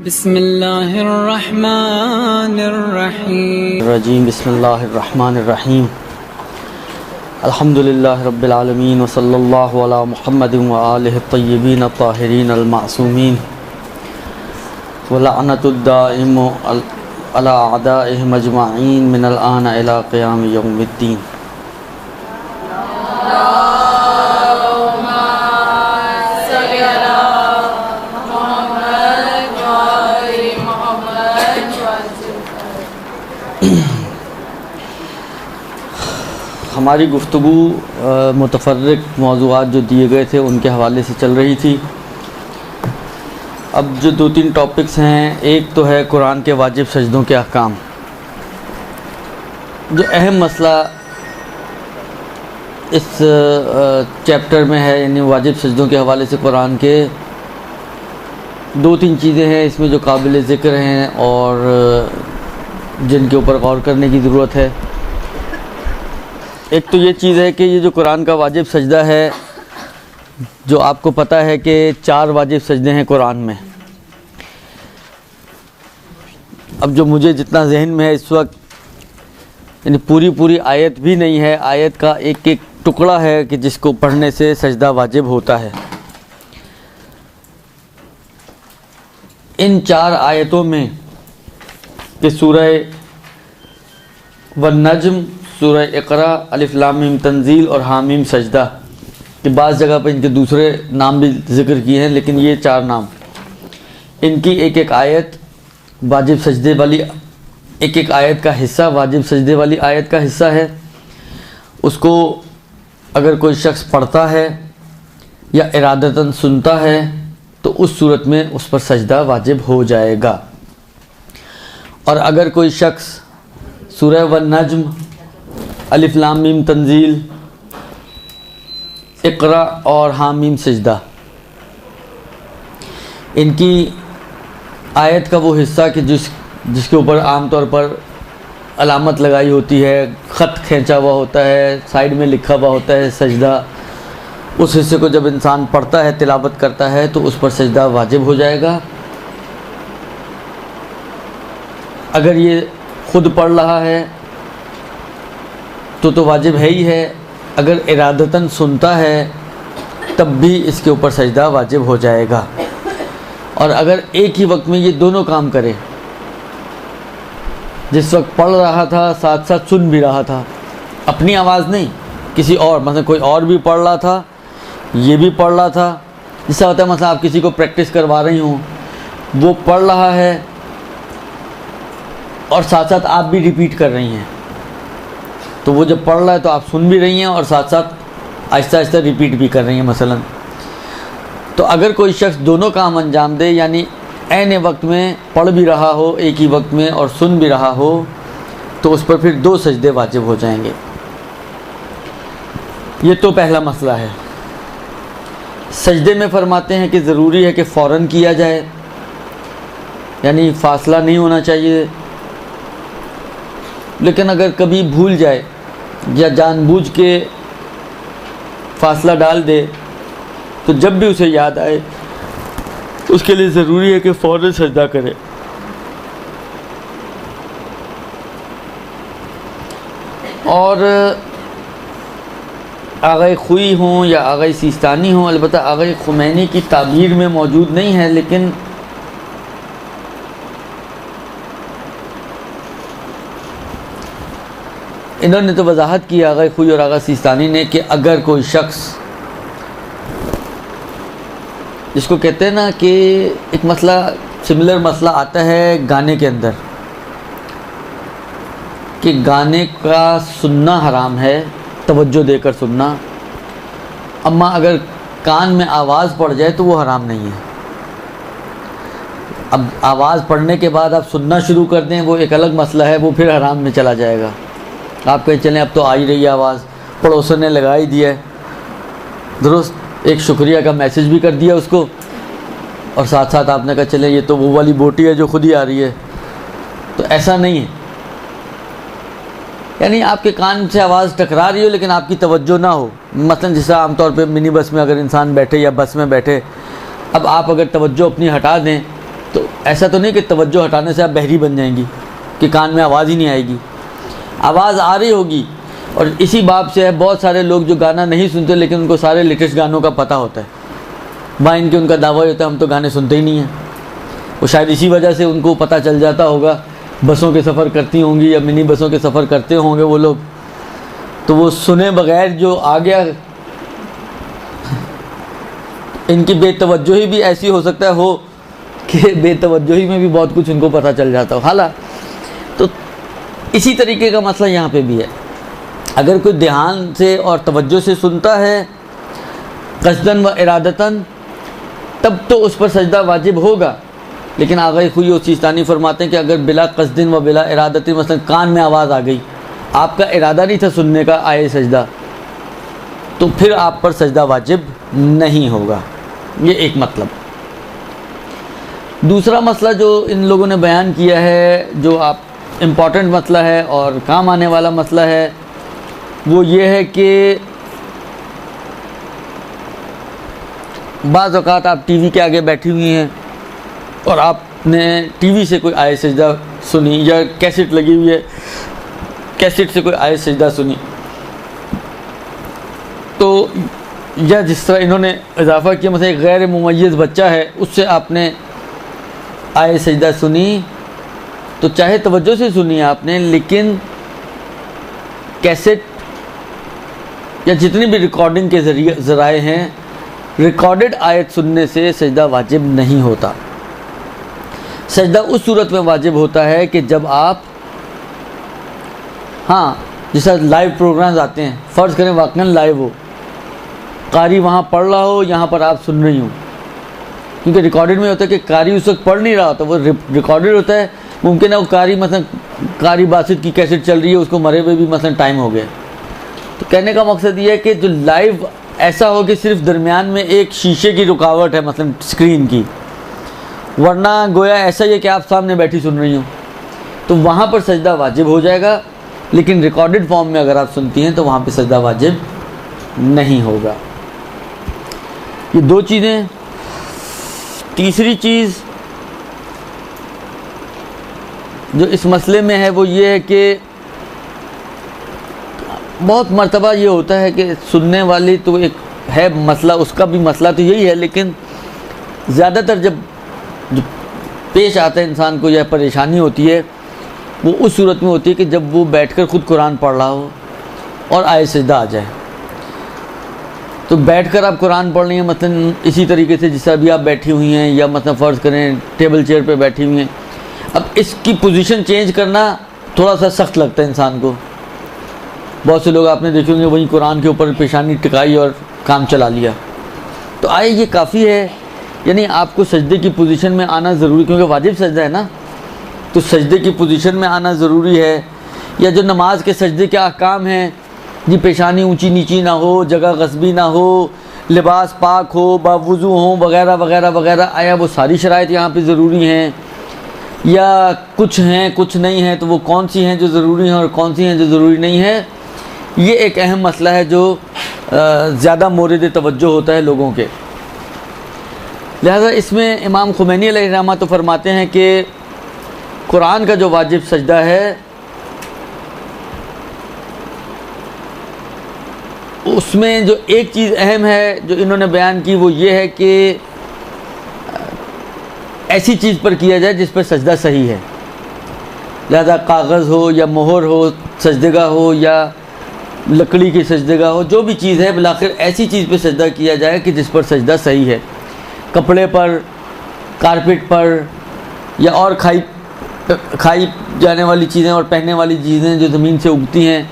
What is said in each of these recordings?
बिस्मिल्लाहिर्रहमानिर्रहीम बिस्मिल्लाहिर्रहमानिर्रहीम अल्हम्दुलिल्लाहि रब्बिल आलमीन व सल्लल्लाहु अला मुहम्मदिन व आलिहि तय्यबीन अत्ताहिरीन अल मासूमीन व लअनतुद दाइम अला अदाइहिम अजमाइन मिनल आन इला क़ियाम यौमिद्दीन। हमारी गुफ्तगू मुतफ़र्रिक़ मौज़ूआत जो दिए गए थे उनके हवाले से चल रही थी। अब जो दो तीन टॉपिक्स हैं, एक तो है कुरान के वाजिब सजदों के अहकाम। जो अहम मसला इस चैप्टर में है, यानी वाजिब सजदों के हवाले से कुरान के दो तीन चीज़ें हैं इसमें जो काबिल ज़िक्र हैं और जिनके ऊपर गौर करने की ज़रूरत है। एक तो ये चीज़ है कि ये जो कुरान का वाजिब सजदा है, जो आपको पता है कि 4 वाजिब सजदे हैं कुरान में। अब जो मुझे जितना जहन में है इस वक्त, यानी पूरी आयत भी नहीं है, आयत का एक एक टुकड़ा है कि जिसको पढ़ने से सजदा वाजिब होता है। इन 4 आयतों में कि सूरह वन नज्म, सूरह इक़रा, अलिफ लाम मीम तंज़ील और हामीम सजदा कि बाज़ जगह पर इनके दूसरे नाम भी ज़िक्र किए हैं, लेकिन ये 4 नाम, इनकी एक एक आयत वाजिब सजदे वाली, एक एक आयत का हिस्सा वाजिब सजदे वाली आयत का हिस्सा है। उसको अगर कोई शख्स पढ़ता है या इरादतन सुनता है तो उस सूरत में उस पर सजदा वाजिब हो जाएगा। और अगर कोई शख्स सूरह वन नज्म, अलिफ लाम मीम तंज़ील, इक़रा और हामीम सजदा, इनकी आयत का वो हिस्सा कि जिसके ऊपर आम तौर पर अलामत लगाई होती है, ख़त खींचा हुआ होता है, साइड में लिखा हुआ होता है सजदा, उस हिस्से को जब इंसान पढ़ता है, तिलावत करता है तो उस पर सजदा वाजिब हो जाएगा। अगर ये ख़ुद पढ़ रहा है तो वाजिब है ही है। अगर इरादतन सुनता है तब भी इसके ऊपर सजदा वाजिब हो जाएगा। और अगर एक ही वक्त में ये दोनों काम करे, जिस वक्त पढ़ रहा था साथ साथ सुन भी रहा था, अपनी आवाज़ नहीं, किसी और, मतलब कोई और भी पढ़ रहा था, ये भी पढ़ रहा था। जिससे होता है मतलब आप किसी को प्रैक्टिस करवा रही हूँ, वो पढ़ रहा है और साथ साथ आप भी रिपीट कर रही हैं, तो वो जब पढ़ रहा है तो आप सुन भी रही हैं और साथ साथ आहिस्ता आहिस्ता रिपीट भी कर रही हैं मसलन। तो अगर कोई शख्स दोनों काम अंजाम दे, यानी ऐन वक्त में पढ़ भी रहा हो एक ही वक्त में और सुन भी रहा हो, तो उस पर फिर 2 सजदे वाजिब हो जाएंगे। ये तो पहला मसला है। सजदे में फरमाते हैं कि ज़रूरी है कि फ़ौरन किया जाए, यानी फ़ासला नहीं होना चाहिए। लेकिन अगर कभी भूल जाए या जानबूझ के फ़ासला डाल दे, तो जब भी उसे याद आए उसके लिए ज़रूरी है कि फ़ौरन सजदा करे। और आग़ाए ख़ुई हों या आग़ाए सिस्तानी हों, अलबत्ता आग़ाए ख़ुमैनी की ताबीर में मौजूद नहीं है, लेकिन इन्होंने तो वजाहत की आग़ाए ख़ुई और आग़ा सिस्तानी ने कि अगर कोई शख्स, जिसको कहते हैं ना कि एक मसला, सिमिलर मसला आता है गाने के अंदर, कि गाने का सुनना हराम है, तवज्जो देकर सुनना, अम्मा अगर कान में आवाज़ पड़ जाए तो वो हराम नहीं है। अब आवाज़ पड़ने के बाद आप सुनना शुरू कर दें, वो एक अलग मसला है, वो फिर हराम में चला जाएगा। आप कहीं चलें, अब तो आ ही रही है आवाज़, पड़ोसन ने लगा ही दिया है, दुरुस्त, एक शुक्रिया का मैसेज भी कर दिया उसको, और साथ साथ आपने कहा चले ये तो वो वाली बोटी है जो खुद ही आ रही है। तो ऐसा नहीं है, यानी आपके कान से आवाज़ टकरा रही हो लेकिन आपकी तवज्जो ना हो। मसलन जिस तरह आमतौर पे मिनी बस में अगर इंसान बैठे या बस में बैठे, अब आप अगर तवज्जो अपनी हटा दें तो ऐसा तो नहीं कि तवज्जो हटाने से आप बहरी बन जाएंगी कि कान में आवाज़ ही नहीं आएगी, आवाज़ आ रही होगी। और इसी बात से है बहुत सारे लोग जो गाना नहीं सुनते लेकिन उनको सारे लेटेस्ट गानों का पता होता है। वहाँ इनके उनका दावा होता है हम तो गाने सुनते ही नहीं हैं। वो शायद इसी वजह से उनको पता चल जाता होगा, बसों के सफ़र करती होंगी या मिनी बसों के सफ़र करते होंगे वो लोग, तो वो सुने बगैर जो आ गया। इनकी बेतवज्जोही भी ऐसी हो सकता है हो कि बेतवज्जोही में भी बहुत कुछ उनको पता चल जाता हो। हालांकि तो इसी तरीके का मसला यहाँ पे भी है। अगर कोई ध्यान से और तवज्जो से सुनता है क़स्दन व इरादतन, तब तो उस पर सजदा वाजिब होगा। लेकिन आगे खुई और सिस्तानी फरमाते हैं कि अगर बिला क़स्दिन व बिला इरादतिन, मसलन कान में आवाज़ आ गई, आपका इरादा नहीं था सुनने का, आए सजदा, तो फिर आप पर सजदा वाजिब नहीं होगा। ये एक मतलब। दूसरा मसला जो इन लोगों ने बयान किया है, जो आप इम्पॉर्टेंट मसला है और काम आने वाला मसला है, वो ये है कि बाज़ औक़ात आप टीवी के आगे बैठी हुई हैं और आपने टीवी से कोई आयत सजदा सुनी या कैसेट लगी हुई है, कैसेट से कोई आयत सजदा सुनी, तो या जिस तरह इन्होंने इजाफ़ा किया, मतलब एक गैर मुमय्यज़ बच्चा है उससे आपने आयत सजदा सुनी, तो चाहे तवज्जो से सुनी आपने, लेकिन कैसेट या जितनी भी रिकॉर्डिंग के ज़राए हैं, रिकॉर्डेड आयत सुनने से सजदा वाजिब नहीं होता। सजदा उस सूरत में वाजिब होता है कि जब आप, हाँ, जैसा लाइव प्रोग्राम्स आते हैं, फ़र्ज़ करें वाक़ई लाइव हो, कारी वहाँ पढ़ रहा हो, यहाँ पर आप सुन रही हो, क्योंकि रिकॉर्डेड में होता है कि कारी उस वक्त पढ़ नहीं रहा होता, वो रिकॉर्डेड होता है। मुमकिन है वो कारी मतलब कारी बासित की कैसेट चल रही है, उसको मरे हुए भी मतलब टाइम हो गया। तो कहने का मकसद ये है कि जो लाइव ऐसा हो कि सिर्फ दरमियान में एक शीशे की रुकावट है, मतलब स्क्रीन की, वरना गोया ऐसा ही है कि आप सामने बैठी सुन रही हो, तो वहाँ पर सजदा वाजिब हो जाएगा। लेकिन रिकॉर्डेड फॉर्म में अगर आप सुनती हैं तो वहाँ पे सजदा वाजिब नहीं होगा। ये दो चीज़ें। तीसरी चीज़ जो इस मसले में है वो ये है कि बहुत मर्तबा ये होता है कि सुनने वाली तो एक है मसला, उसका भी मसला तो यही है, लेकिन ज़्यादातर जब पेश आता है इंसान को यह परेशानी होती है, वो उस सूरत में होती है कि जब वो बैठकर ख़ुद कुरान पढ़ रहा हो और आयत सजदा आ जाए। तो बैठकर आप कुरान पढ़ रही हैं, मतलब इसी तरीके से जिस अभी आप बैठी हुई हैं, या मतलब फ़र्ज़ करें टेबल चेयर पे बैठी हुई हैं। अब इसकी पोजीशन चेंज करना थोड़ा सा सख्त लगता है इंसान को। बहुत से लोग आपने देखे होंगे वहीं कुरान के ऊपर पेशानी टिकाई और काम चला लिया। तो आए ये काफ़ी है, यानी आपको सजदे की पोजीशन में आना ज़रूरी, क्योंकि वाजिब सजदा है ना, तो सजदे की पोजीशन में आना ज़रूरी है। या जो नमाज के सजदे के अहकाम हैं जी, पेशानी ऊंची नीची ना हो, जगह गस्बी ना हो, लिबास पाक हो, बावुज़ू हो, वगैरह वगैरह वगैरह, आया वो सारी शराइत यहाँ पे ज़रूरी हैं या कुछ हैं कुछ नहीं हैं, तो वो कौन सी हैं जो ज़रूरी हैं और कौन सी हैं जो ज़रूरी नहीं है, ये एक अहम मसला है जो ज़्यादा मोरद तवज्जो होता है लोगों के। लिहाजा इसमें इमाम खुमैनी अलैहिर्रहमा तो फरमाते हैं कि कुरान का जो वाजिब सजदा है उसमें जो एक चीज़ अहम है जो इन्होंने बयान की, वो ये है कि ऐसी चीज़ पर किया जाए जिस पर सजदा सही है। लिहाजा कागज़ हो या मोहर हो सजदेगा हो या लकड़ी की सजदेगा हो, जो भी चीज़ है बिलाखिर ऐसी चीज़ पर सजदा किया जाए कि जिस पर सजदा सही है। कपड़े पर, कारपेट पर, या और खाई जाने वाली चीज़ें और पहनने वाली चीज़ें जो ज़मीन से उगती हैं,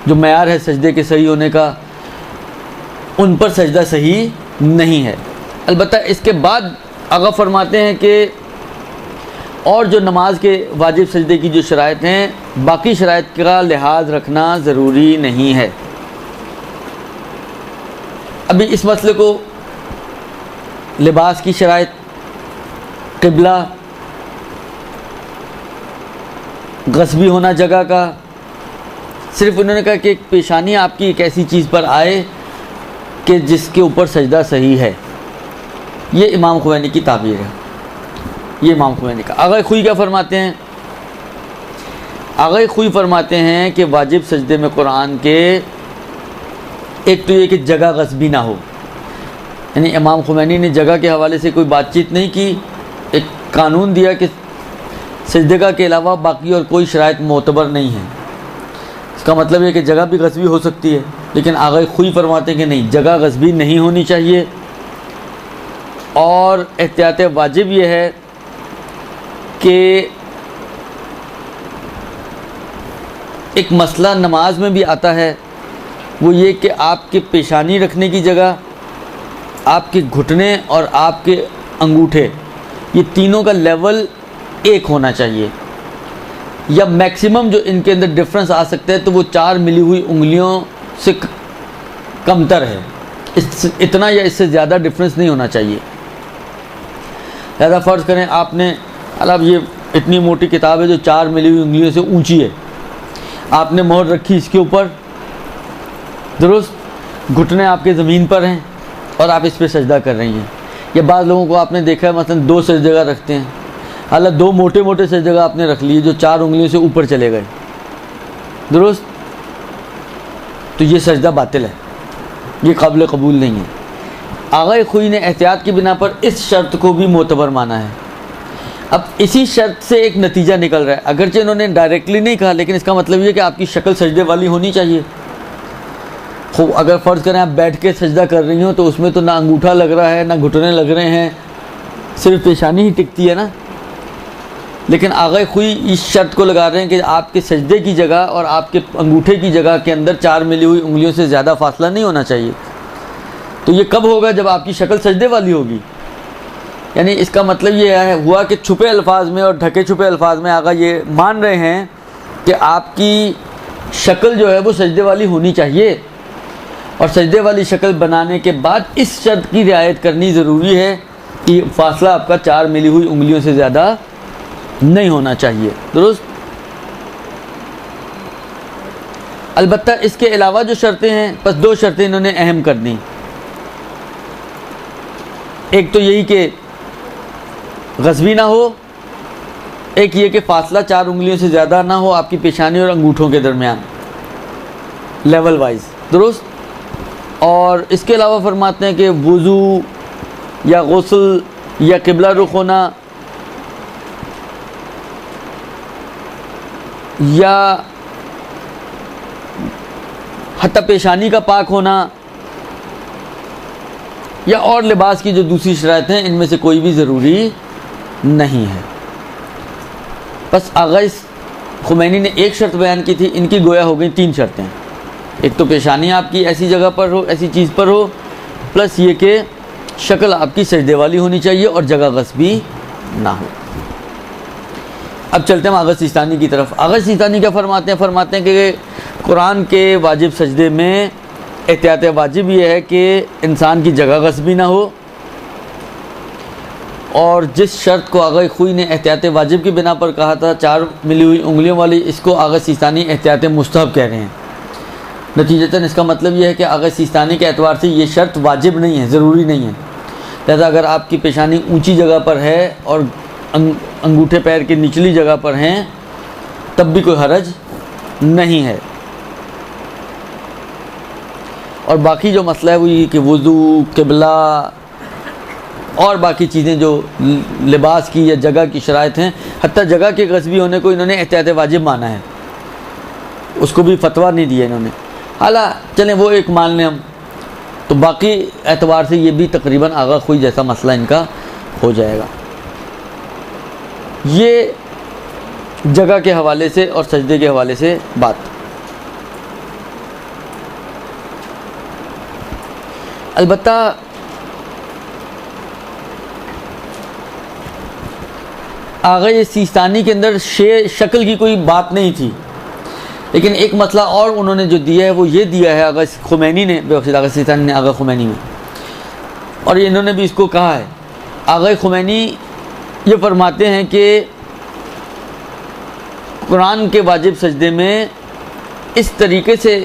जो मयार है सजदे के सही होने का, उन पर सजदा सही नहीं है। अलबत्ता इसके बाद अगर फरमाते हैं कि और जो नमाज के वाजिब सजदे की जो शराइत हैं, बाकी शराइत का लिहाज रखना ज़रूरी नहीं है। अभी इस मसले को लिबास की शराइत, क़िबला, गस्बी होना जगह का, सिर्फ उन्होंने कहा कि एक पेशानी आपकी एक ऐसी चीज़ पर आए कि जिसके ऊपर सजदा सही है। ये इमाम खुमैनी की ताबीर है। ये इमाम खुमैनी का। आगा खुई क्या फरमाते हैं? आगा खुई फरमाते हैं कि वाजिब सजदे में कुरान के एक तो ये कि जगह गस्बी ना हो, यानी इमाम खुमैनी ने जगह के हवाले से कोई बातचीत नहीं की, एक कानून दिया कि सजदगा के अलावा बाकी और कोई शराइत मोतबर नहीं है। इसका मतलब ये कि जगह भी गस्बी हो सकती है, लेकिन आगा खुई फरमाते हैं कि नहीं, जगह गस्बी नहीं होनी चाहिए। और एहतियात वाजिब ये है कि एक मसला नमाज में भी आता है, वो ये कि आपके पेशानी रखने की जगह, आपके घुटने और आपके अंगूठे, ये तीनों का लेवल एक होना चाहिए, या मैक्सिमम जो इनके अंदर डिफरेंस आ सकता है तो वो 4 मिली हुई उंगलियों से कमतर है। इतना या इससे ज़्यादा डिफरेंस नहीं होना चाहिए। ज़्यादा फ़र्ज़ करें आपने, अब ये इतनी मोटी किताब है जो 4 मिली हुई उंगलियों से ऊंची है, आपने मोहर रखी इसके ऊपर, दुरुस्त, घुटने आपके ज़मीन पर हैं और आप इस पर सजदा कर रही हैं। या बाद लोगों को आपने देखा है मसलन 2 सजदगा रखते हैं, हालांकि 2 मोटे मोटे सजदगा आपने रख लिए जो 4 उंगलियों से ऊपर चले गए, दुरुस्त, तो ये सजदा बातिल है, ये काबिल कबूल नहीं है। आगा खुई ने एहतियात की बिना पर इस शर्त को भी मोतबर माना है। अब इसी शर्त से एक नतीजा निकल रहा है, अगरचे इन्होंने डायरेक्टली नहीं कहा, लेकिन इसका मतलब ये कि आपकी शक्ल सजदे वाली होनी चाहिए। खूब अगर फ़र्ज़ करें आप बैठ के सजदा कर रही हो तो उसमें तो ना अंगूठा लग रहा है ना घुटने लग रहे हैं, सिर्फ पेशानी ही टिकती है ना। लेकिन आगा खुई इस शर्त को लगा रहे हैं कि आपके सजदे की जगह और आपके अंगूठे की जगह के अंदर 4 मिली हुई उंगलियों से ज़्यादा फासला नहीं होना चाहिए। तो ये कब होगा? जब आपकी शक्ल सजदे वाली होगी। यानी इसका मतलब ये हुआ कि छुपे अल्फाज में और ढके छुपे अल्फाज में आगा ये मान रहे हैं कि आपकी शक्ल जो है वो सजदे वाली होनी चाहिए, और सजदे वाली शक्ल बनाने के बाद इस शर्त की रियायत करनी ज़रूरी है कि फासला आपका 4 मिली हुई उंगलियों से ज़्यादा नहीं होना चाहिए, दुरुस्त। अलबत्ता इसके अलावा जो शर्तें हैं, बस 2 शर्तें इन्होंने अहम कर दी। एक तो यही कि गस्बी ना हो, एक ये कि फासला 4 उंगलियों से ज़्यादा ना हो आपकी पेशानी और अंगूठों के दरमियान, लेवल वाइज, दुरुस्त। और इसके अलावा फरमाते हैं कि वुज़ू या गुस्ल या किबला रुख होना या हत्ता पेशानी का पाक होना या और लिबास की जो दूसरी शराइत हैं, इनमें से कोई भी ज़रूरी नहीं है। बस आगा खुमैनी ने एक शर्त बयान की थी, इनकी गोया हो गई 3 शर्तें। एक तो पेशानी आपकी ऐसी जगह पर हो, ऐसी चीज़ पर हो, प्लस ये कि शक्ल आपकी सजदे वाली होनी चाहिए और जगह गस्बी ना हो। अब चलते हैं आगा सिस्तानी की तरफ। आगा सिस्तानी क्या फरमाते हैं? फरमाते हैं कि कुरान के वाजिब सजदे में एहतियात वाजिब ये है कि इंसान की जगह गस्बी ना हो, और जिस शर्त को आगा खुई ने एहतियात वाजिब की बिना पर कहा था 4 मिली हुई उंगलियों वाली, इसको आगा सिस्तानी एहतियात मुस्तहब कह रहे हैं। नतीजतन इसका मतलब यह है कि आगा सिस्तानी के एतबार से ये शर्त वाजिब नहीं है, ज़रूरी नहीं है। लिहाजा अगर आपकी पेशानी ऊंची जगह पर है और अंगूठे पैर की निचली जगह पर हैं, तब भी कोई हरज नहीं है। और बाकी जो मसला है वो ये कि वुज़ू, किबला और बाकी चीज़ें जो लिबास की या जगह की शराइत हैं, हत्ता जगह के गस्बी होने को इन्होंने एहतियात वाजिब माना है, उसको भी फतवा नहीं दिया इन्होंने। हालांकि चलें वो एक मान लें हम, तो बाकी एतबार से ये भी तकरीबन आगा खुई जैसा मसला इनका हो जाएगा। ये जगह के हवाले से और सजदे के हवाले से बात। अलबत्ता आगा ये सिस्तानी के अंदर शक्ल की कोई बात नहीं थी, लेकिन एक मसला और उन्होंने जो दिया है वो ये दिया है आगा खुमैनी ने, आगा सिस्तानी ने आगा खुमैनी में, और ये इन्होंने भी इसको कहा है। आगा खुमैनी ये फरमाते हैं कि कुरान के वाजिब सजदे में इस तरीके से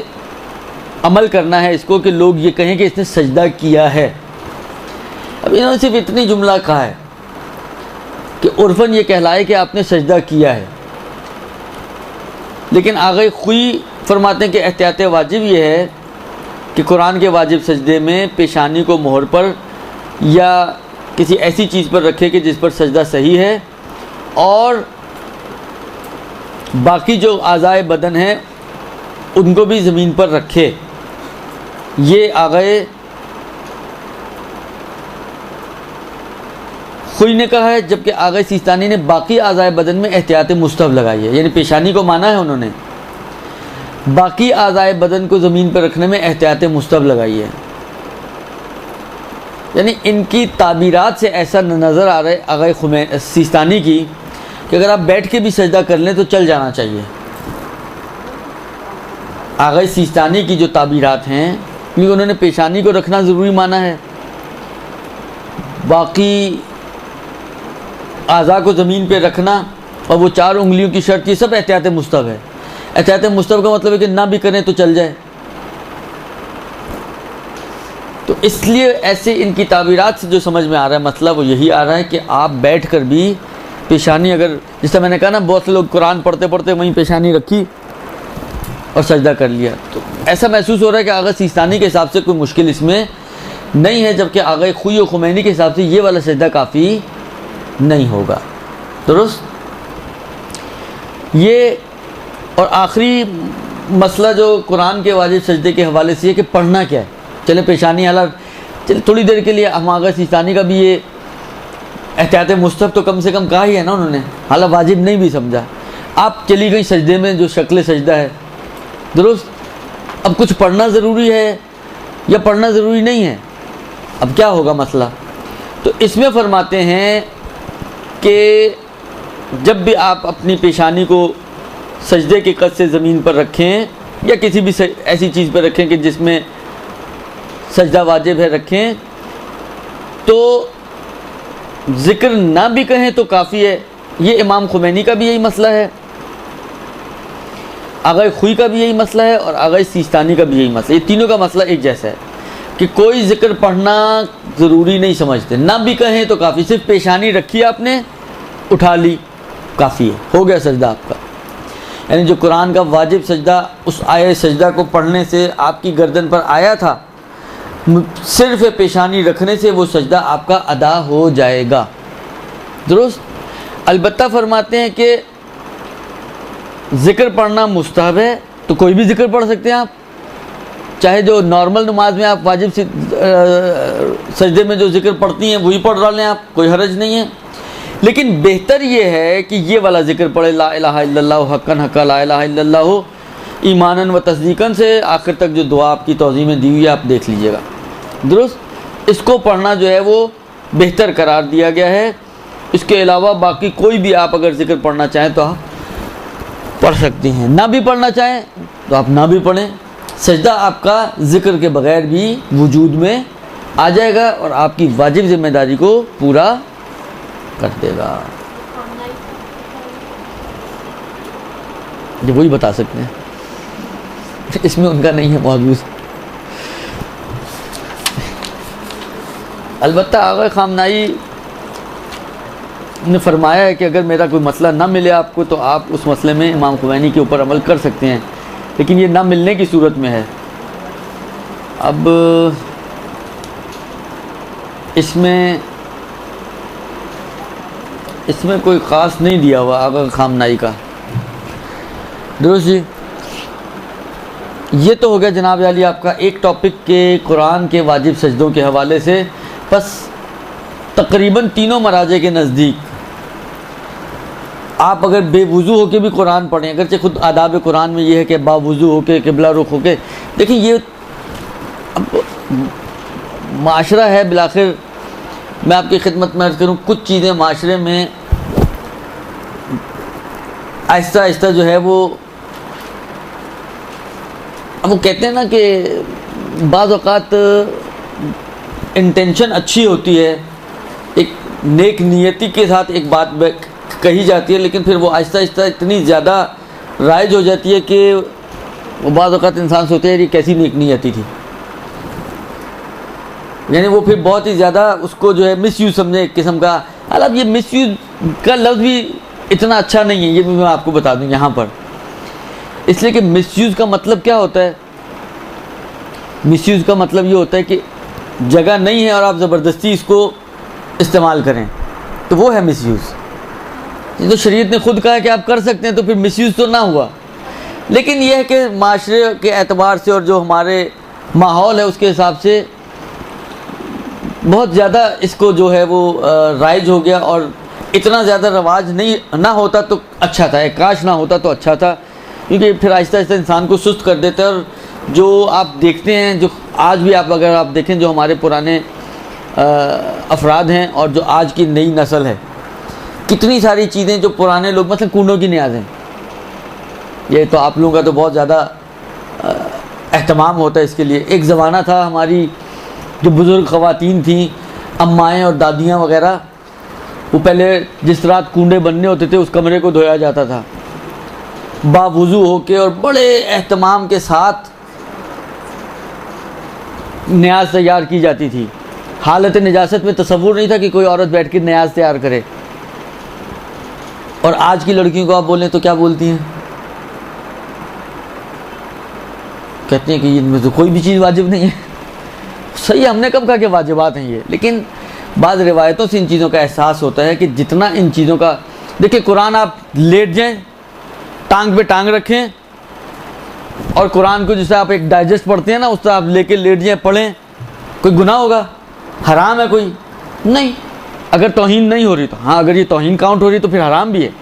अमल करना है इसको कि लोग ये कहें कि इसने सजदा किया है। अब इन्होंने सिर्फ इतनी जुमला कहा है कि उर्फन ये कहलाए कि आपने सजदा किया है। लेकिन आगे खुई फरमाते हैं कि एहतियात वाजिब ये है कि कुरान के वाजिब सजदे में पेशानी को मोहर पर या किसी ऐसी चीज़ पर रखे कि जिस पर सजदा सही है, और बाकी जो आज़ाए बदन हैं उनको भी ज़मीन पर रखे। ये आगे खुई ने कहा है, जबकि आगे सिस्तानी ने बाकी आज़ाए बदन में एहतियात मुस्तहब लगाई है। यानी पेशानी को माना है उन्होंने, बाकी आज़ाए बदन को ज़मीन पर रखने में एहतियात मुस्तहब लगाई है। यानी इनकी ताबीरात से ऐसा नज़र आ रहा है आगे सिस्तानी की कि अगर आप बैठ के भी सजदा कर लें तो चल जाना चाहिए। आगे सिस्तानी की जो ताबीरात हैं, क्योंकि उन्होंने पेशानी को रखना ज़रूरी माना है, बाकी आज़ा को ज़मीन पे रखना और वो 4 उंगलियों की शर्त, ये सब एहतियात मुस्तहब है। एहतियात मुस्तहब का मतलब है कि ना भी करें तो चल जाए। तो इसलिए ऐसे इनकी ताबीरात से जो समझ में आ रहा है मसला वो यही आ रहा है कि आप बैठ कर भी पेशानी, अगर जैसे मैंने कहा ना, बहुत से लोग कुरान पढ़ते पढ़ते वहीं पेशानी रखी और सजदा कर लिया, तो ऐसा महसूस हो रहा है कि आगा सिस्तानी के हिसाब से कोई मुश्किल इसमें नहीं है, जबकि आगा खुई और खुमैनी के हिसाब से ये वाला सजदा काफ़ी नहीं होगा। दुरुस्त। ये और आखिरी मसला जो कुरान के वाजिब सजदे के हवाले से है कि पढ़ना क्या है। चले पेशानी हालात, चले थोड़ी देर के लिए हम आगा सिस्तानी का भी ये एहतियात मुस्तहब तो कम से कम कहा ही है ना उन्होंने, हालांकि वाजिब नहीं भी समझा। आप चली गई सजदे में जो शक्ल सजदा है, दुरुस्त। अब कुछ पढ़ना ज़रूरी है या पढ़ना ज़रूरी नहीं है, अब क्या होगा मसला? तो इसमें फरमाते हैं कि जब भी आप अपनी पेशानी को सजदे के कद से ज़मीन पर रखें या किसी भी ऐसी चीज़ पर रखें कि जिसमें सजदा वाजिब है रखें, तो ज़िक्र ना भी कहें तो काफ़ी है। ये इमाम खुमैनी का भी यही मसला है, आगा खुई का भी यही मसला है और आगा सिस्तानी का भी यही मसला। ये तीनों का मसला एक जैसा है कि कोई ज़िक्र पढ़ना ज़रूरी नहीं समझते, ना भी कहें तो काफ़ी। सिर्फ पेशानी रखी आपने, उठा ली, काफ़ी है, हो गया सजदा आपका। यानी जो कुरान का वाजिब सजदा, उस आए सजदा को पढ़ने से आपकी गर्दन पर आया था, सिर्फ पेशानी रखने से वो सजदा आपका अदा हो जाएगा। दुरुस्त। अलबत्ता फरमाते हैं कि ज़िक्र पढ़ना मुस्तहब है, तो कोई भी ज़िक्र पढ़ सकते हैं आप, चाहे जो नॉर्मल नमाज में आप वाजिब सजदे में जो ज़िक्र पढ़ती हैं वही पढ़ डालें आप, कोई हरज नहीं है। लेकिन बेहतर ये है कि ये वाला ज़िक्र पढ़े, ला इलाहा इल्लल्लाहु हक्कन हक्का ला इलाहा इल्लल्लाहु ईमानन व तस्दीकन से आखिर तक जो दुआ आपकी तौज़ीह में दी हुई है आप देख लीजिएगा। दुरुस्त। इसको पढ़ना जो है वो बेहतर करार दिया गया है। इसके अलावा बाकी कोई भी आप अगर ज़िक्र पढ़ना चाहें तो आप पढ़ सकते हैं, ना भी पढ़ना चाहें तो आप ना भी पढ़ें। सजदा आपका ज़िक्र के बग़ैर भी वजूद में आ जाएगा और आपकी वाजिब ज़िम्मेदारी को पूरा कर देगा। ये वही बता सकते हैं, इसमें उनका नहीं है मौजूद। अलबत्ता आगा खामनाई ने फरमाया है कि अगर मेरा कोई मसला ना मिले आपको तो आप उस मसले में इमाम खुमैनी के ऊपर अमल कर सकते हैं, लेकिन ये ना मिलने की सूरत में है। अब इसमें कोई ख़ास नहीं दिया हुआ आगा खामनाई का। दुरुस्त जी। ये तो हो गया जनाब अली आपका एक टॉपिक के कुरान के वाजिब सजदों के हवाले से। बस तकरीबन तीनों मराजे के नज़दीक आप अगर बेवुज़ू होके भी कुरान पढ़ें, अगरचे खुद आदाब कुरान में ये है कि बावुज़ू होके क़िबला रुख होके, देखिए ये अब माशरा है। बिलाखिर मैं आपकी खिदमत में अर्ज़ करूँ, कुछ चीज़ें माशरे में आहिस्ता आहिस्ता जो है वो, अब वो कहते हैं ना कि बाज़ औक़ात इंटेंशन अच्छी होती है, एक नेक नियति के साथ एक बात कही जाती है, लेकिन फिर वो आहिस्ता आहिस्ता इतनी ज़्यादा राइज हो जाती है कि वो बाज़ औक़ात इंसान सोचते हैं ये कैसी नेक नियति थी। यानी वो फिर बहुत ही ज़्यादा उसको जो है मिसयूज़ समझे एक किस्म का। हालांकि ये मिसयूज़ का लफ्ज़ भी इतना अच्छा नहीं है, ये भी मैं आपको बता दूं यहाँ पर। इसलिए कि मिसयूज़ का मतलब क्या होता है? मिसयूज़ का मतलब ये होता है कि जगह नहीं है और आप ज़बरदस्ती इसको इस्तेमाल करें, तो वो है मिसयूज़। ये तो शरीयत ने खुद कहा है कि आप कर सकते हैं, तो फिर मिसयूज़ तो ना हुआ। लेकिन यह है कि माशरे के एतबार से और जो हमारे माहौल है उसके हिसाब से बहुत ज़्यादा इसको जो है वो राइज हो गया, और इतना ज़्यादा रवाज नहीं ना होता तो अच्छा था, काश ना होता तो अच्छा था, क्योंकि फिर आहिस्ता आहिस्ता इंसान को सुस्त कर देता है। और जो आप देखते हैं, जो आज भी आप अगर आप देखें, जो हमारे पुराने अफराद हैं और जो आज की नई नस्ल है, कितनी सारी चीज़ें जो पुराने लोग, मतलब कूनों की न्याज़ें, ये तो आप लोगों का तो बहुत ज़्यादा एहतमाम होता है इसके लिए। एक ज़माना था, हमारी जो बुज़ुर्ग ख़वातीन थीं, अम्माएँ और दादियाँ वग़ैरह, वो पहले जिस रात कूंडे बनने होते थे उस कमरे को धोया जाता था, बावुज़ू होके और बड़े एहतमाम के साथ न्याज तैयार की जाती थी। हालत निजासत में तसव्वुर नहीं था कि कोई औरत बैठ के न्याज तैयार करे। और आज की लड़कियों को आप बोलें तो क्या बोलती हैं? कहती हैं कि इनमें तो कोई भी चीज़ वाजिब नहीं है। सही, हमने कब कहा कि वाजिबात हैं ये, लेकिन बाज़ रिवायतों से इन चीज़ों का एहसास होता है कि जितना इन चीज़ों का, देखिए कुरान आप लेट जाएं, टांग पे टांग रखें, और कुरान को जैसे आप एक डाइजेस्ट पढ़ते हैं ना, उससे आप लेके लेट जाएं, पढ़ें, कोई गुनाह होगा? हराम है कोई? नहीं, अगर तौहीन नहीं हो रही तो। हाँ, अगर ये तौहीन काउंट हो रही तो फिर हराम भी है।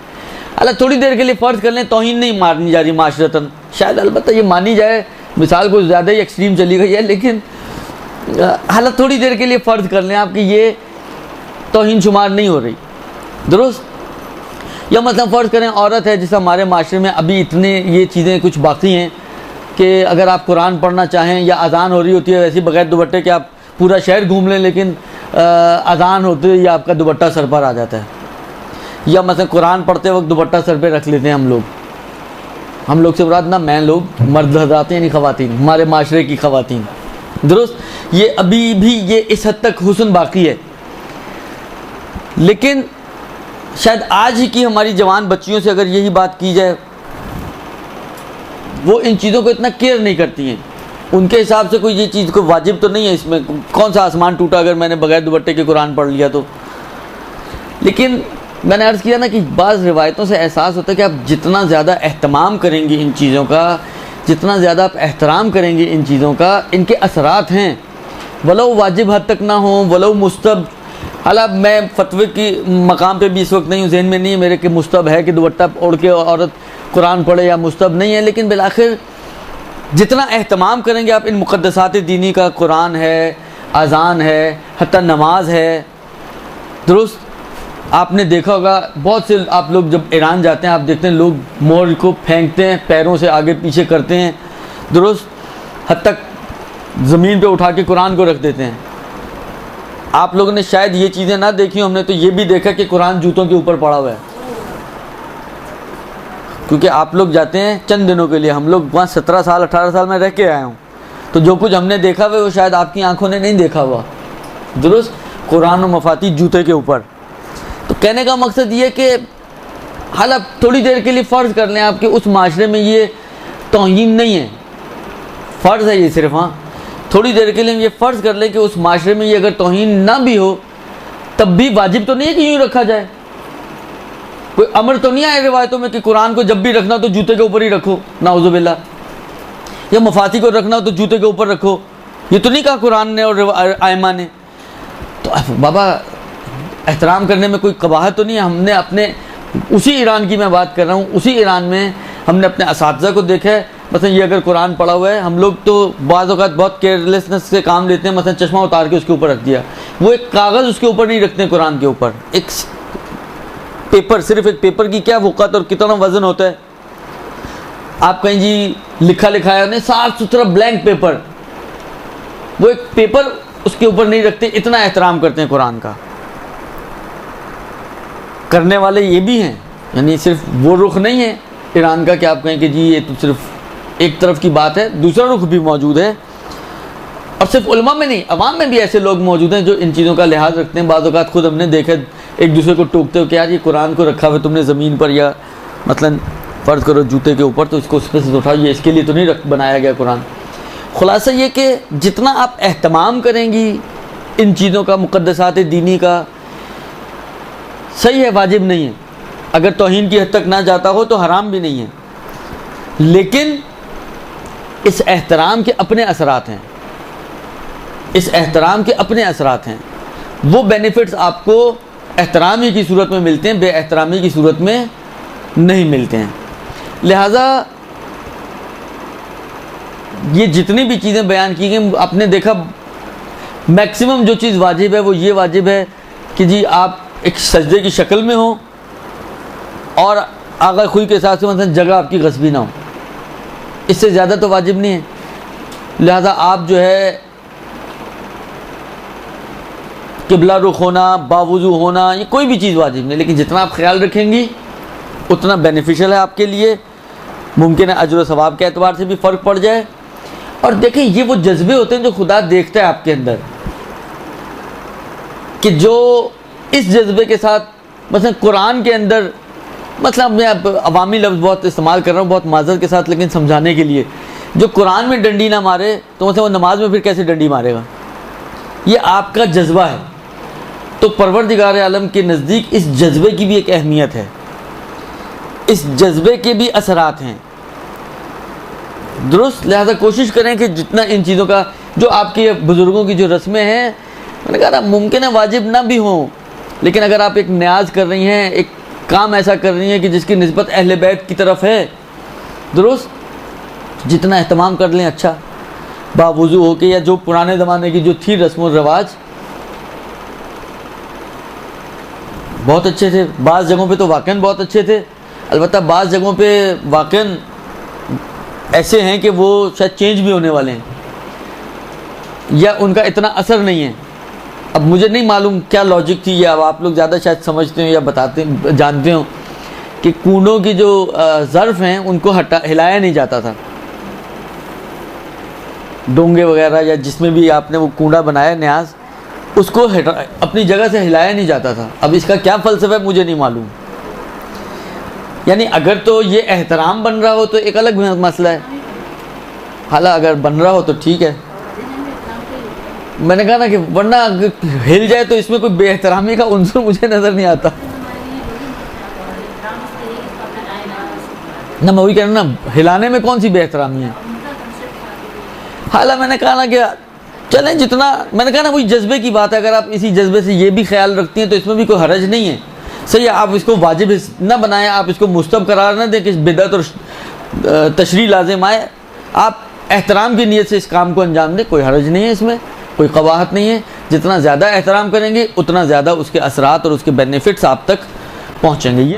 अल्लाह थोड़ी देर के लिए फ़र्ज़ कर लें तौहीन नहीं मारनी जा रही माशरतन, शायद अलबत्ता ये मानी जाए, मिसाल को ज़्यादा ही एक्सट्रीम चली गई है, लेकिन हालत थोड़ी देर के लिए फ़र्ज़ कर लें आपकी ये तौहीन शुमार नहीं हो रही, दुरुस्त? या मतलब फ़र्ज़ करें औरत है, जैसे हमारे माशरे में अभी इतने ये चीज़ें कुछ बाकी हैं कि अगर आप कुरान पढ़ना चाहें या अज़ान हो रही होती है वैसे बग़ैर दुपट्टे के आप पूरा शहर घूम लें, लेकिन अज़ान होते ही आपका दुपट्टा सर पर आ जाता है। या मतलब कुरान पढ़ते वक्त दुपट्टा सर पे रख लेते हैं हम लोग से मुराद ना मैं लोग, मर्द हज़रात यानी ख़वातीन, हमारे माशरे की ख़वातीन, दुरुस्त? ये अभी भी ये इस हद तक हुस्न बाकी है। लेकिन शायद आज ही की हमारी जवान बच्चियों से अगर यही बात की जाए, वो इन चीज़ों को इतना केयर नहीं करती हैं। उनके हिसाब से कोई ये चीज़ को वाजिब तो नहीं है, इसमें कौन सा आसमान टूटा अगर मैंने बगैर दुपट्टे के कुरान पढ़ लिया तो। लेकिन मैंने अर्ज़ किया ना कि बाज़ रिवायतों से एहसास होता है कि आप जितना ज़्यादा एहतमाम करेंगे इन चीज़ों का, जितना ज़्यादा आप एहतराम करेंगे इन चीज़ों का, इनके असरात हैं, वलो वाजिब हद तक ना हो, वलो मुस्तब। हालांकि मैं फतवे की मकाम पे भी इस वक्त नहीं हूँ, ज़हन में नहीं है मेरे कि मुस्तब है कि दुपट्टा ओढ़ के औरत कुरान पढ़े या मुस्तब नहीं है, लेकिन बिलाखिर जितना एहतमाम करेंगे आप इन मुक़द्दसात दीनी का, कुरान है, अज़ान है, हत्ता नमाज है, दुरुस्त? आपने देखा होगा बहुत से आप लोग जब ईरान जाते हैं आप देखते हैं लोग मोर को फेंकते हैं, पैरों से आगे पीछे करते हैं, दुरुस्त? हद तक ज़मीन पे उठा के कुरान को रख देते हैं। आप लोगों ने शायद ये चीज़ें ना देखी, हमने तो ये भी देखा कि कुरान जूतों के ऊपर पड़ा हुआ है, क्योंकि आप लोग जाते हैं चंद दिनों के लिए, हम लोग वहाँ 17 साल 18 साल में रह के आया हूँ, तो जो कुछ हमने देखा हुआ वो शायद आपकी आंखों ने नहीं देखा हुआ, दुरुस्त? कुरान और मफाती जूते के ऊपर। तो कहने का मकसद ये कि हालांकि थोड़ी देर के लिए फ़र्ज़ कर लें आपके उस माशरे में ये तौहीन नहीं है, फ़र्ज़ है ये सिर्फ, हाँ थोड़ी देर के लिए ये फ़र्ज़ कर लें कि उस माशरे में ये अगर तौहीन ना भी हो तब भी वाजिब तो नहीं है कि यूँ रखा जाए। कोई अमर तो नहीं आया रिवायतों में कि कुरान को जब भी रखना तो जूते के ऊपर ही रखो, नाउज़ुबिल्लाह, या मफाती को रखना हो तो जूते के ऊपर रखो, ये तो नहीं कहा कुरान ने और आइमा ने। तो बाबा एहतराम करने में कोई कबाहत तो नहीं है। हमने अपने उसी ईरान की मैं बात कर रहा हूँ, उसी ईरान में हमने अपने असातिज़ा को देखा है, मतलब ये अगर कुरान पढ़ा हुआ है, हम लोग तो बाज़ औक़ात बहुत केयरलेसनेस से काम लेते हैं, मतलब चश्मा उतार के उसके ऊपर रख दिया, वो एक कागज़ उसके ऊपर नहीं रखते कुरान के ऊपर, एक पेपर, सिर्फ एक पेपर की क्या वक़्त और कितना वज़न होता है। आप कहीं जी लिखा लिखाया उन्हें, साफ़ सुथरा ब्लैंक पेपर, वो एक पेपर उसके ऊपर नहीं रखते, इतना एहतराम करते हैं कुरान का। करने वाले ये भी हैं, यानी सिर्फ वो रुख नहीं है ईरान का कि आप कहें कि जी ये तो सिर्फ एक तरफ की बात है, दूसरा रुख भी मौजूद है। और सिर्फ उलमा में नहीं, अवाम में भी ऐसे लोग मौजूद हैं जो इन चीज़ों का लिहाज रखते हैं। बाज़ औक़ात खुद हमने देखा एक दूसरे को टोकते हो कि यार ये कुरान को रखा हुआ तुमने ज़मीन पर, या मसलन फ़र्ज़ करो जूते के ऊपर, तो इसको उस पर से उठाओ, ये इसके लिए तो नहीं बनाया गया कुरान। खुलासा ये कि जितना आप एहतमाम करेंगी इन चीज़ों का, मुक़द्दसात दीनी का, सही है, वाजिब नहीं है, अगर तौहीन की हद तक ना जाता हो तो हराम भी नहीं है, लेकिन इस एहतराम के अपने असरात हैं, इस एहतराम के अपने असरात हैं। वो बेनिफिट्स आपको एहतरामी की सूरत में मिलते हैं, बेएहतरामी की सूरत में नहीं मिलते हैं। लिहाजा ये जितनी भी चीज़ें बयान की गई, आपने देखा मैक्सिमम जो चीज़ वाजिब है वो ये वाजिब है कि जी आप एक सजदे की शक्ल में हो और आगा खुई के हिसाब से मतलब जगह आपकी गस्बी ना हो, इससे ज़्यादा तो वाजिब नहीं है। लिहाजा आप जो है किबला रुख होना, बावुजू होना, ये कोई भी चीज़ वाजिब नहीं, लेकिन जितना आप ख्याल रखेंगी उतना बेनिफिशियल है आपके लिए। मुमकिन है अजर व सवाब के एतबार से भी फ़र्क पड़ जाए। और देखें, ये वो जज्बे होते हैं जो खुदा देखता है आपके अंदर, कि जो इस जज्बे के साथ मतलब कुरान के अंदर, मतलब मैं अब अवामी लफ्ज़ बहुत इस्तेमाल कर रहा हूँ बहुत माज़रत के साथ, लेकिन समझाने के लिए, जो कुरान में डंडी ना मारे तो मतलब वो नमाज में फिर कैसे डंडी मारेगा? ये आपका जज्बा है। तो परवरदिगार आलम के नज़दीक इस जज्बे की भी एक अहमियत है, इस जज्बे के भी असरात हैं, दुरुस्त। लिहाजा कोशिश करें कि जितना इन चीज़ों का, जो आपके बुज़ुर्गों की जो रस्में हैं, मैंने कहा मुमकिन है वाजिब ना भी हों, लेकिन अगर आप एक न्याज कर रही हैं, एक काम ऐसा कर रही हैं कि जिसकी निस्बत अहले बैत की तरफ है, दुरुस्त, जितना एहतमाम कर लें अच्छा, बावुज़ू हो के, या जो पुराने ज़माने की जो थी रस्म व रवाज बहुत अच्छे थे, बाज़ जगहों पे तो वाकई बहुत अच्छे थे, अलबत्ता बाज़ जगहों पे वाकई ऐसे हैं कि वो शायद चेंज भी होने वाले हैं, या उनका इतना असर नहीं है। अब मुझे नहीं मालूम क्या लॉजिक थी, या अब आप लोग ज़्यादा शायद समझते हो या बताते जानते हो कि कूनों की जो ज़र्फ़ हैं उनको हिलाया नहीं जाता था, डोंगे वगैरह या जिसमें भी आपने वो कूड़ा बनाया न्याज, उसको अपनी जगह से हिलाया नहीं जाता था। अब इसका क्या फ़लसफ़ा है मुझे नहीं मालूम। यानी अगर तो ये एहतराम बन रहा हो तो एक अलग मसला है, हालांकि अगर बन रहा हो तो ठीक है। मैंने कहा ना कि वरना हिल जाए तो इसमें कोई बेएहतरामी का उन्सुर मुझे नज़र नहीं आता ना। मैं वही कह रहा हूँ ना, हिलाने में कौन सी बेएहतरामी है। हालांकि मैंने कहा ना कि चलें जितना, मैंने कहा ना वही जज्बे की बात है, अगर आप इसी जज्बे से ये भी ख्याल रखती हैं तो इसमें भी कोई हरज नहीं है। सही है, आप इसको वाजिब ना बनाएं, आप इसको मुस्तहब करार ना दें कि बिदअत और तशरीह लाजिम आए, आप एहतराम की नीयत से इस काम को अंजाम दें, कोई हरज नहीं है, इसमें कोई कबाहत नहीं है। जितना ज़्यादा एहतराम करेंगे उतना ज़्यादा उसके असरात और उसके बेनिफिट्स आप तक पहुँचेंगे। ये